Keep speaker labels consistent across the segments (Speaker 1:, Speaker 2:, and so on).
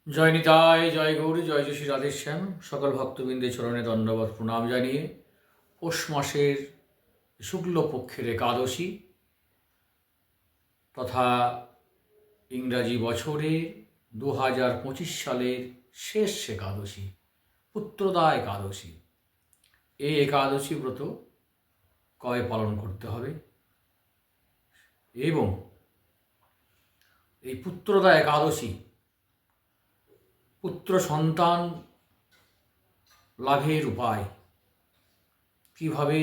Speaker 1: জয় নিতাই, জয় গৌরী, জয় শ্রী রাধেশ্যাম। সকল ভক্তবৃন্দের চরণে দণ্ডবত প্রণাম জানিয়ে পৌষ মাসের শুক্লপক্ষের একাদশী তথা ইংরাজি বছরে 2025 সালের শেষ একাদশী, পুত্রদা একাদশী। এই একাদশী ব্রত কবে পালন করতে হবে এবং এই পুত্রদা একাদশী পুত্র সন্তান লাভের উপায়, কিভাবে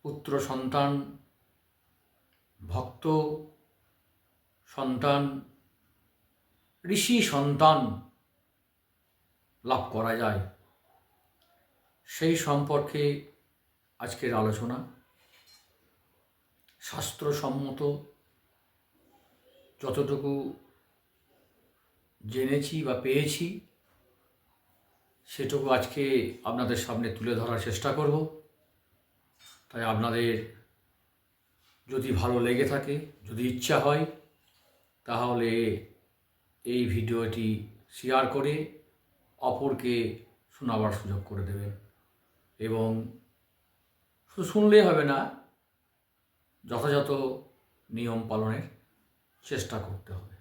Speaker 1: পুত্র সন্তান, ভক্ত সন্তান, ঋষি সন্তান লাভ করা যায়, সেই সম্পর্কে আজকের আলোচনা। শাস্ত্রসম্মত যতটুকু জেনেছি বা পেয়েছি সেটুকু আজকে আপনাদের সামনে তুলে ধরার চেষ্টা করব। তাই আপনাদের যদি ভালো লেগে থাকে, যদি ইচ্ছা হয়, তাহলে এই ভিডিওটি শেয়ার করে অপরকে শোনাবার সুযোগ করে দেবেন। এবং শুধু শুনলেই হবে না, যথাযথ নিয়ম পালনের চেষ্টা করতে হবে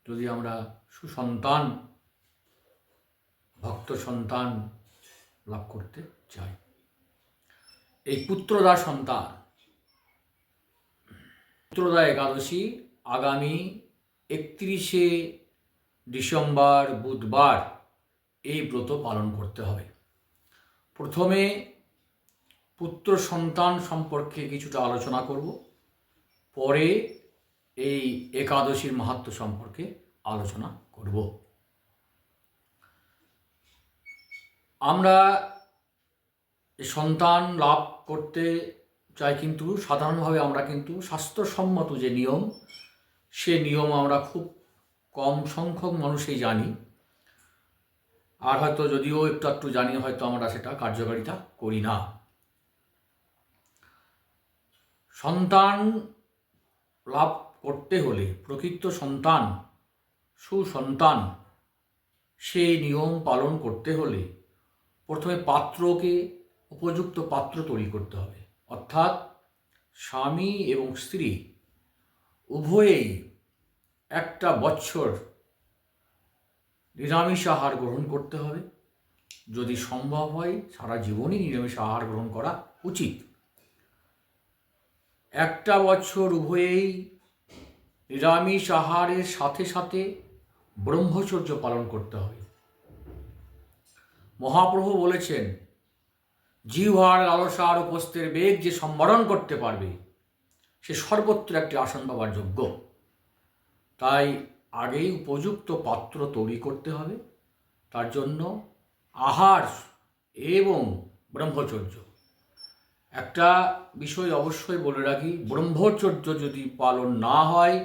Speaker 1: যদি আমরা সুসন্তান, ভক্ত সন্তান লাভ করতে চাই। এই পুত্রদা সন্তান, পুত্রদা একাদশী আগামী 31শে ডিসেম্বর বুধবার এই ব্রত পালন করতে হবে। প্রথমে পুত্র সন্তান সম্পর্কে কিছুটা আলোচনা করব, পরে এই একাদশীর মাহাত্ম্য সম্পর্কে আলোচনা করব। আমরা সন্তান লাভ করতে চাই, কিন্তু সাধারণভাবে আমরা কিন্তু শাস্ত্রসম্মত যে নিয়ম, সে নিয়ম আমরা খুব কম সংখ্যক মানুষই জানি। আর হয়তো যদিও একটু জানি, হয়তো আমরা সেটা কার্যকারিতা করি না। সন্তান লাভ করতে হলে, প্রকৃত সন্তান, সুসন্তান, সেই নিয়ম পালন করতে হলে প্রথমে পাত্রকে, উপযুক্ত পাত্র তৈরি করতে হবে। অর্থাৎ স্বামী এবং স্ত্রী উভয়েই 1 বছর নিরামিষ আহার গ্রহণ করতে হবে। যদি সম্ভব হয় সারা জীবনই নিরামিষ আহার গ্রহণ করা উচিত। 1 বছর উভয়েই নিরামিষ আহারের সাথে সাথে ব্রহ্মচর্য পালন করতে হবে। মহাপ্রভু বলেছেন, জিহ্বার লালসার উপস্থের বেগ যে সম্বরণ করতে পারবে সে সর্বত্র একটি আসন পাবার যোগ্য। তাই আগেই উপযুক্ত পাত্র তৈরি করতে হবে। তার জন্য আহার এবং ব্রহ্মচর্য। একটা বিষয় অবশ্যই বলে রাখি, ব্রহ্মচর্য যদি পালন না হয়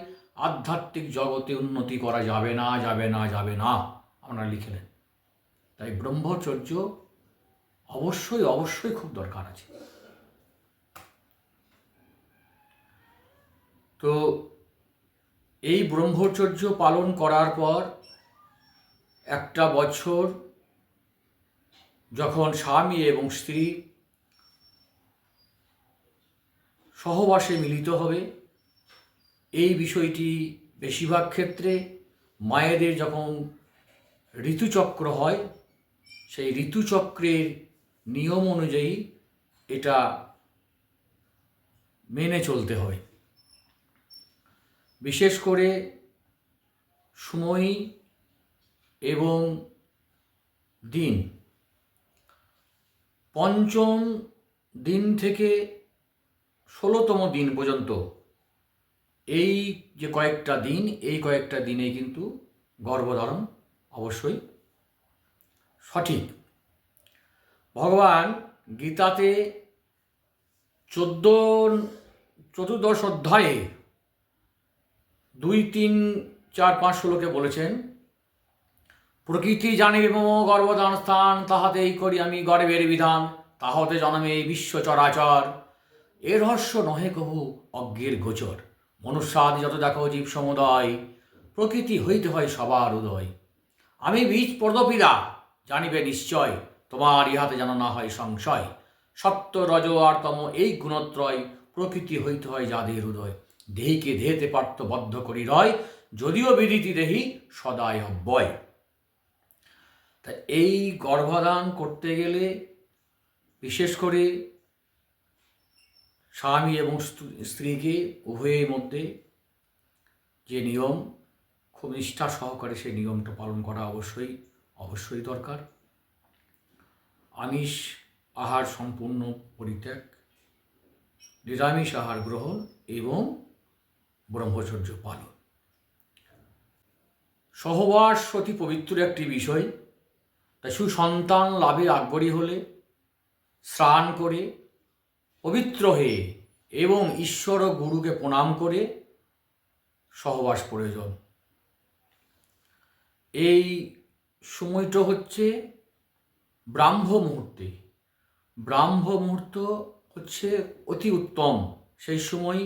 Speaker 1: আধ্যাত্মিক জগতে উন্নতি করা যাবে না, যাবে না, যাবে না, আমরা লিখে নেন। তাই ব্রহ্মচর্য অবশ্যই অবশ্যই খুব দরকার আছে। তো এই ব্রহ্মচর্য পালন করার পর 1 বছর যখন স্বামী এবং স্ত্রী সহবাসে মিলিত হবে, এই বিষয়টি বেশিরভাগ ক্ষেত্রে মায়েদের যখন ঋতুচক্র হয়, সেই ঋতুচক্রের নিয়ম অনুযায়ী এটা মেনে চলতে হয়। বিশেষ করে সময় এবং দিন, 5ম দিন থেকে 16তম দিন পর্যন্ত এই যে কয়েকটা দিন, এই কয়েকটা দিনে কিন্তু গর্ভধারণ অবশ্যই সঠিক। ভগবান গীতাতে 14 অধ্যায়ে 2, 3, 4, 5 শ্লোকে বলেছেন, প্রকৃতি জানিবে মম গর্ভধান স্থান, তাহাতেই করি আমি গর্ভের বিধান, তাহাতে জন্মে এই বিশ্ব চরাচর, এ রহস্য নহে কহু অজ্ঞের গোচর, মনুষ্যাদি যত দেখো জীব সমুদয়, প্রকৃতি হইতে হয় সবার উদয়। আমি বীজ পর্দপীড়া জানিবে নিশ্চয়, তোমার ইহাতে যেন না হয় সংশয়। সত্য রজ আর তম এই গুণত্রয়, প্রকৃতি হইতে হয় যাদের উদয়। দেহিকে দেহেতে পার্থ বদ্ধ করি রয়, যদিও বিদিতি দেহি সদাই অব্যয়। তা এই গর্ভধান করতে গেলে বিশেষ করে স্বামী এবং স্ত্রীকে উভয়ের মধ্যে যে নিয়ম, খুব নিষ্ঠা সহকারে সেই নিয়মটা পালন করা অবশ্যই দরকার। আমিষ আহার সম্পূর্ণ পরিত্যাগ, নিরামিষ আহার গ্রহণ এবং ব্রহ্মচর্য পালন। সহবাস অতি পবিত্র একটি বিষয়। তাই সুসন্তান লাভে আগ্রহী হলে স্নান করে পবিত্র হয়ে এবং ঈশ্বর ও গুরুকে প্রণাম করে সহবাস প্রয়োজন। এই সময়টা হচ্ছে ব্রাহ্ম মুহূর্তে। ব্রাহ্ম মুহূর্ত হচ্ছে অতি উত্তম। সেই সময়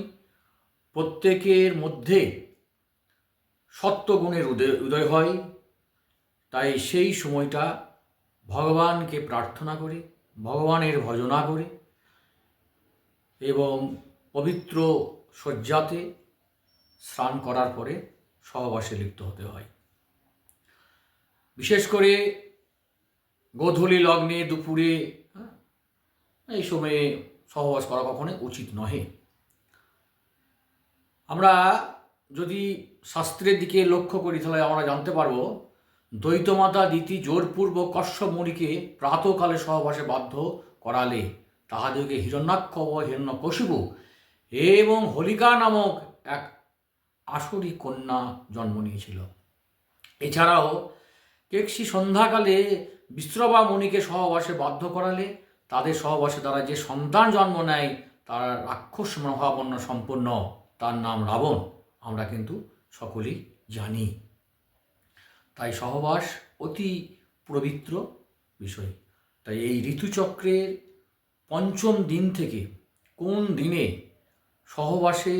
Speaker 1: প্রত্যেকের মধ্যে সত্ত্বগুণের উদয় হয়। তাই সেই সময়টা ভগবানকে প্রার্থনা করে, ভগবানের ভজনা করে এবং পবিত্র শয্যাতে স্নান করার পরে সহবাসে লিপ্ত হতে হয়। বিশেষ করে গোধূলি লগ্নে, দুপুরে, এই সময়ে সহবাস করা কখনোই উচিত নহে। আমরা যদি শাস্ত্রের দিকে লক্ষ্য করি তাহলে আমরা জানতে পারব, দ্বৈতমাতা দিতি জোরপূর্বক কশ্যপ মুনিকে প্রাতকালে সহবাসে বাধ্য করালে তাহাদেরকে হিরণ্যাক্ষ ও হিরণ্যকশিপু এবং হোলিকা নামক এক আসুরী কন্যা জন্ম নিয়েছিল। এছাড়াও কেকশী সন্ধ্যাকালে বিশ্রবা মুনিকে সহবাসে বাধ্য করালে তাদের সহবাসে দ্বারা যে সন্তান জন্ম নেয় তার রাক্ষস মনোভাবাপন্ন সম্পন্ন, তার নাম রাবণ, আমরা কিন্তু সকলেই জানি। তাই সহবাস অতি পবিত্র বিষয়। তাই এই ঋতুচক্রের পঞ্চম দিন থেকে কোন দিনে সহবাসে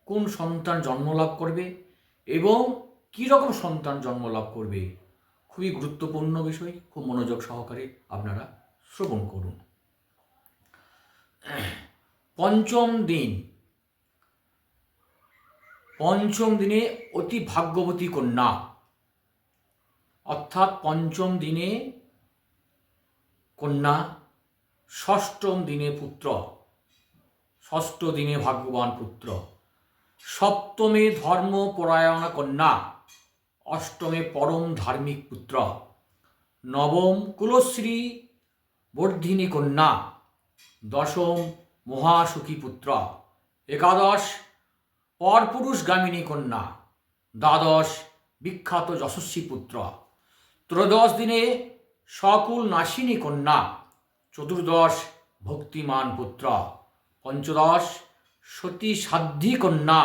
Speaker 1: কোন সন্তান জন্মলাভ করবে এবং কী রকম সন্তান জন্মলাভ করবে, খুবই গুরুত্বপূর্ণ বিষয়। খুব মনোযোগ সহকারে আপনারা শ্রবণ করুন। পঞ্চম দিনে অতি ভাগ্যবতী কন্যা, অর্থাৎ পঞ্চম দিনে কন্যা, ষষ্ঠম দিনে পুত্র, ষষ্ঠ দিনে ভাগ্যবান পুত্র, সপ্তমে ধর্মপরায়ণা কন্যা, অষ্টমে পরম ধার্মিক পুত্র, নবম কুলশ্রী বর্ধিনী কন্যা, দশম মহাসুখী পুত্র, একাদশ পরপুরুষগামিনী কন্যা, দ্বাদশ বিখ্যাত যশস্বী পুত্র, ত্রয়োদশ দিনে সকুল নাশিনী কন্যা, চতুর্দশ ভক্তিমান পুত্র, পঞ্চদশ সতী সাধ্বী কন্যা,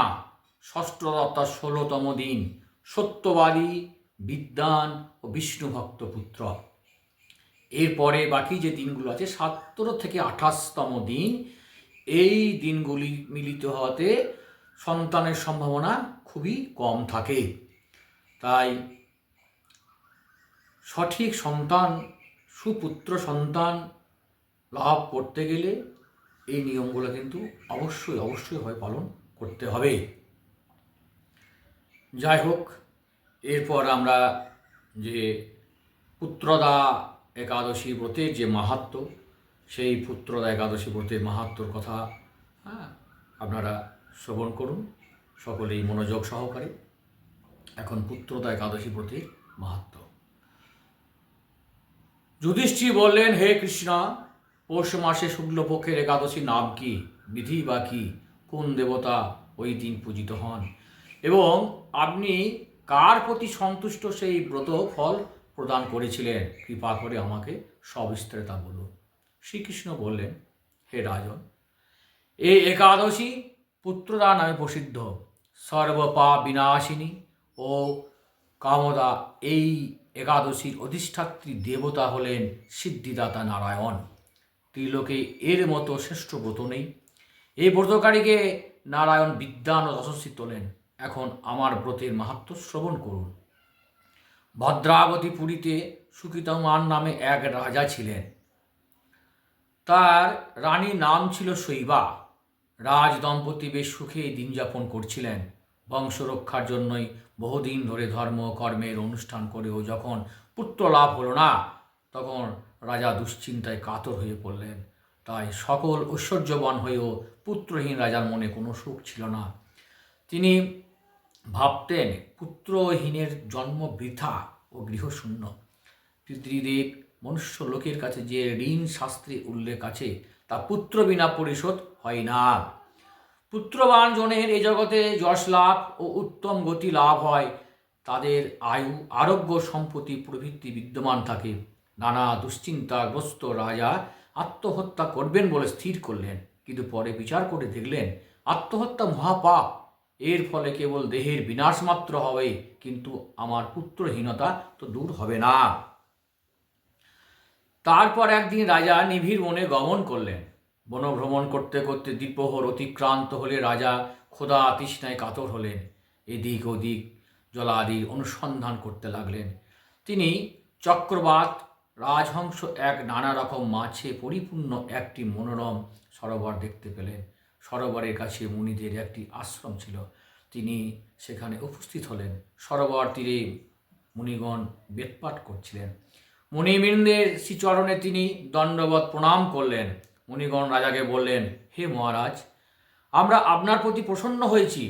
Speaker 1: ষষ্ঠ অর্থাৎ 16তম দিন সত্যবাদী বিদ্বান ও বিষ্ণুভক্ত পুত্র। এরপরে বাকি যে দিনগুলো আছে 17 থেকে 28তম দিন, এই দিনগুলি মিলিত হওয়াতে সন্তানের সম্ভাবনা খুবই কম থাকে। তাই সঠিক সন্তান, সুপুত্র সন্তান লাভ করতে গেলে এই নিয়মগুলো কিন্তু অবশ্যই পালন করতে হবে। যাই হোক, এরপর আমরা যে পুত্রদা একাদশী ব্রতের যে মাহাত্ম্য, সেই পুত্রদা একাদশী ব্রতের মাহাত্ম্যর কথা আপনারা শ্রবণ করুন সকলেই মনোযোগ সহকারে। এখন পুত্রদা একাদশী ব্রতের মাহাত্ম্য। যুধিষ্ঠির বললেন, হে কৃষ্ণা, পৌষ মাসে শুক্লপক্ষের একাদশী নাম কি, বিধি বা কি, কোন দেবতা ওই দিন পূজিত হন এবং আপনি কার প্রতি সন্তুষ্ট সেই ব্রত ফল প্রদান করেছিলেন, কৃপা করে আমাকে সবিস্তারে তা বলুন। শ্রীকৃষ্ণ বললেন, হে রাজন, এই একাদশী পুত্রদা নামে প্রসিদ্ধ, সর্বপাপ বিনাশিনী ও কামদা। এই একাদশীর অধিষ্ঠাত্রী দেবতা হলেন সিদ্ধিদাতা নারায়ণ। ত্রিলোকে এর মতো শ্রেষ্ঠ ব্রত নেই। এই ব্রতকারীকে নারায়ণ বিদ্বান ও যশস্বী তোলেন। এখন আমার ব্রতের মাহাত্ম্য শ্রবণ করুন। ভদ্রাবতী পুরীতে সুকৃতমান নামে এক রাজা ছিলেন। তার রানীর নাম ছিল শৈবা। রাজ দম্পতি বেশ সুখে দিন যাপন করছিলেন। বংশ রক্ষার জন্যই বহুদিন ধরে ধর্ম কর্মের অনুষ্ঠান করেও যখন পুত্র লাভ হলো না, তখন রাজা দুশ্চিন্তায় কাতর হয়ে পড়লেন। তাই সকল ঐশ্বর্যবান হয়েও পুত্রহীন রাজার মনে কোনো সুখ ছিল না। তিনি ভাবতেন, পুত্রহীনের জন্ম বৃথা ও গৃহশূন্য। পিতৃদেব মনুষ্য লোকের কাছে যে ঋণ শাস্ত্রে উল্লেখ আছে, তা পুত্র বিনা পরিশোধ হয় না। পুত্রবান জনের এ জগতে যশ লাভ ও উত্তম গতি লাভ হয়। তাদের আয়ু, আরোগ্য, সম্পত্তি প্রভৃতি বিদ্যমান থাকে। নানা দুশ্চিন্তাগ্রস্ত রাজা আত্মহত্যা করবেন বলে স্থির করলেন, কিন্তু পরে বিচার করে দেখলেন আত্মহত্যা মহাপাপ। এর ফলে কেবল দেহের বিনাশ মাত্র হবে, কিন্তু আমার পুত্রহীনতা তো দূর হবে না। তারপর একদিন রাজা নিবিড় বনে গমন করলেন। বনভ্রমণ করতে করতে দ্বিপ্রহর অতিক্রান্ত হলে রাজা ক্ষুধা তৃষ্ণায় কাতর হলেন। এদিক ওদিক জলাদির অনুসন্ধান করতে লাগলেন। তিনি চক্রবাত, রাজহংস, এক নানা রকম মাছে পরিপূর্ণ একটি মনোরম সরোবর দেখতে পেলেন। সরোবরের কাছে মুনিদের একটি আশ্রম ছিল। তিনি সেখানে উপস্থিত হলেন। সরোবর তীরে মুনিগণ বেদপাঠ করছিলেন। মুনিবৃন্দের শ্রীচরণে তিনি দণ্ডবৎ প্রণাম করলেন। মুনিগণ রাজাকে বললেন, হে মহারাজ, আমরা আপনার প্রতি প্রসন্ন হয়েছি।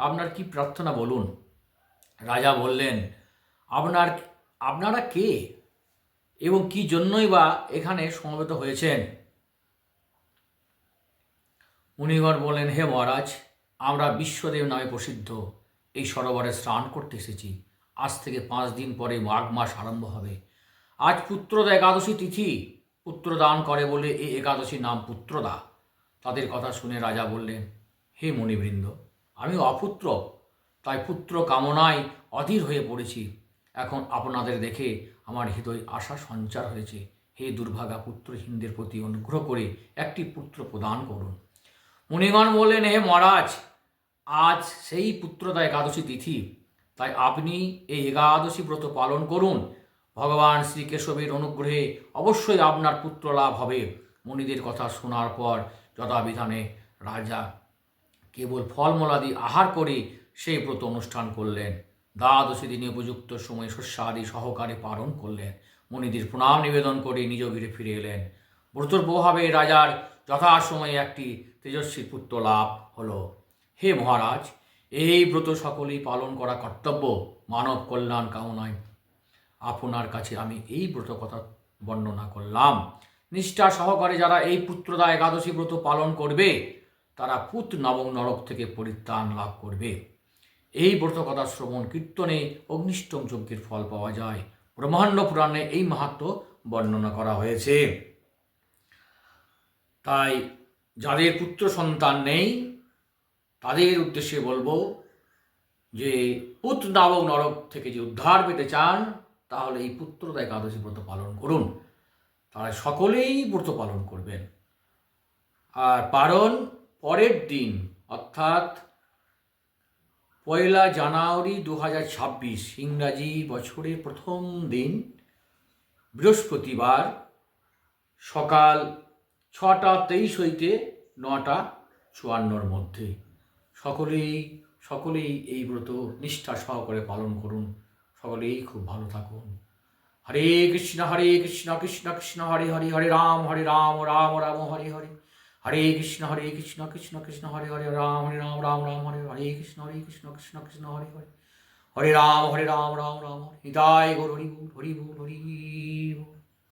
Speaker 1: আপনার কি প্রার্থনা বলুন। রাজা বললেন, আপনারা কে এবং কি জন্যই বা এখানে সমবেত হয়েছেন? মুনিগণ বললেন, হে মহারাজ, আমরা বিশ্বদেব নামে প্রসিদ্ধ এই সরোবরে স্নান করতে এসেছি। আজ থেকে 5 দিন পরে মাঘ মাস আরম্ভ হবে। আজ পুত্রদা একাদশী তিথি। পুত্রদান করে বলে এই একাদশীর নাম পুত্রদা। তাদের কথা শুনে রাজা বললেন, হে মুনিবৃন্দ, আমি অপুত্র, তাই পুত্র কামনায় অধীর হয়ে পড়েছি। এখন আপনাদের দেখে আমার হৃদয় আশা সঞ্চার হয়েছে। হে দুর্ভাগা পুত্রহীনদের প্রতি অনুগ্রহ করে একটি পুত্র প্রদান করুন। মুনিগণ বললেন, হে মহারাজ, আজ সেই পুত্রদা একাদশী তিথি, তাই আপনি এই একাদশী ব্রত পালন করুন। ভগবান শ্রীকেশবের অনুগ্রহে অবশ্যই আপনার পুত্র লাভ হবে। মুনিদের কথা শোনার পর যথাবিধানে রাজা কেবল ফলমূলাদি আহার করে সেই ব্রত অনুষ্ঠান করলেন। দ্বাদশী দিনে উপযুক্ত সময় শস্যাদি সহকারে পালন করলেন। মুনিদের প্রণাম নিবেদন করে নিজ গৃহে ফিরে এলেন। ব্রতর প্রভাবে রাজার যথাসময়ে একটি তেজস্বী পুত্র লাভ হলো। হে মহারাজ, এই ব্রত সকলেই পালন করা কর্তব্য। মানব কল্যাণ কামনায় আপনার কাছে আমি এই ব্রত কথা বর্ণনা করলাম। নিষ্ঠা সহকারে যারা এই পুত্রদা একাদশী ব্রত পালন করবে, তারা পুত নবম নরক থেকে পরিত্রাণ লাভ করবে। এই ব্রত কথা শ্রবণ কীর্তনে অগ্নিষ্টম যজ্ঞের ফল পাওয়া যায়। ব্রহ্মাণ্ড পুরাণে এই মাহাত্ম্য বর্ণনা করা হয়েছে। তাই যাদের পুত্র সন্তান নেই, তাদের উদ্দেশ্যে বলবো যে পুত নবম নরক থেকে যে উদ্ধার পেতে চান, তাহলে এই পুত্রদা একাদশী ব্রত পালন করুন। তারা সকলেই ব্রত পালন করবেন। আর পালন পরের দিন, অর্থাৎ 1 জানুয়ারি 2026 ইংরাজি বছরের প্রথম দিন, বৃহস্পতিবার, সকাল 6টা 23 হইতে 9টা 54-র মধ্যে সকলেই এই ব্রত নিষ্ঠা সহকারে পালন করুন। সকলেই খুব ভালো থাকুন। হরে কৃষ্ণ কৃষ্ণ কৃষ্ণ হরে হরে, হরে রাম রাম রাম হরে হরে, হরে কৃষ্ণ কৃষ্ণ কৃষ্ণ হরে হরে, রাম রাম হরে হরে কৃষ্ণ কৃষ্ণ কৃষ্ণ হরে হরে, হরে রাম রাম রাম হরে। নিতাই গৌর হরি বল, হরি বল, হরি বল।